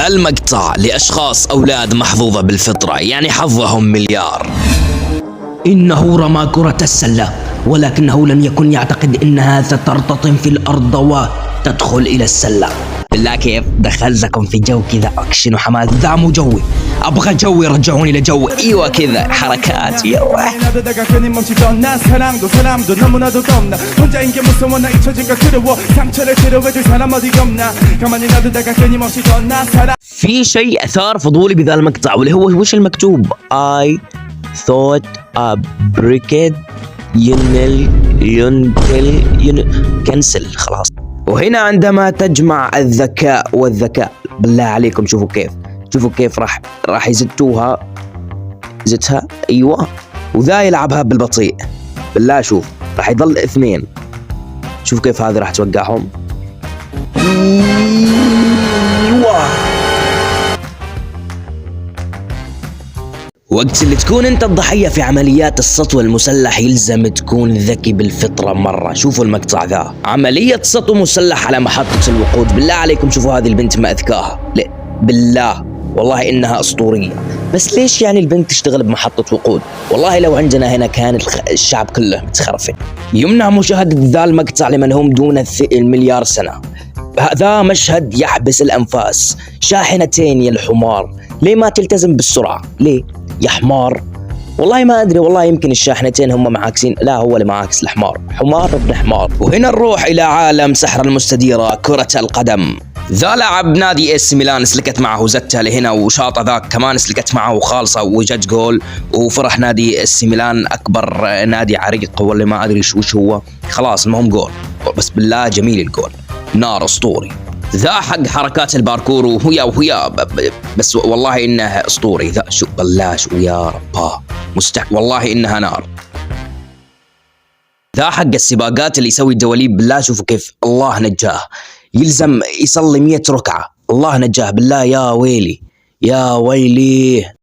المقطع لأشخاص أولاد محظوظة بالفطرة، يعني حظهم مليار. إنه رمى كرة السلة، ولكنه لم يكن يعتقد أنها سترتطم في الأرض وتدخل إلى السلة. بالله كيف دخلتكم في جو كذا أكشن وحماس؟ ذا مو جوي، أبغى جوي، رجعوني لجوي. أيوة كذا حركات. في شيء أثار فضولي بذا المقطع، واللي هو وش المكتوب؟ I thought a briquette كنسل خلاص. وهنا عندما تجمع الذكاء والذكاء، بالله عليكم شوفوا كيف راح يزتوها زتها. ايوه، وذا يلعبها بالبطيء. بالله شوف راح يضل اثنين، شوف كيف هذه راح توقعهم. ايوه، وقت اللي تكون انت الضحية في عمليات السطو المسلح يلزم تكون ذكي بالفطرة مرة. شوفوا المقطع ذا، عملية سطو مسلح على محطة الوقود. بالله عليكم شوفوا هذه البنت ما اذكاها، لا بالله والله انها اسطورية. بس ليش يعني البنت تشتغل بمحطة وقود؟ والله لو عندنا هنا كان الشعب كله متخرفن. يمنع مشاهدة ذا المقطع لمن هم دون المليار سنة. هذا مشهد يحبس الأنفاس. شاحنتين يا الحمار، ليه ما تلتزم بالسرعة؟ ليه يا حمار؟ والله ما أدري، والله يمكن الشاحنتين هم معاكسين. لا، هو اللي معاكس الحمار، حمار ابن حمار. وهنا نروح إلى عالم سحر المستديرة، كرة القدم. ذا لاعب نادي اس ميلان سلكت معه زتها لهنا، وشاطة ذاك كمان سلكت معه وخالصة وجت جول، وفرح نادي اس ميلان أكبر نادي عريق ولا ما أدري وش هو. خلاص المهم جول، بس بالله جميل الجول، نار أسطوري. ذا حق حركات الباركور وهي بس والله إنه أسطوري. ذا شو بالله شو يا رباه والله إنها نار. ذا حق السباقات اللي يسوي الدواليب. بالله شوفوا كيف الله نجاه، يلزم يصلي 100 ركعة. الله نجاه بالله، يا ويلي يا ويلي.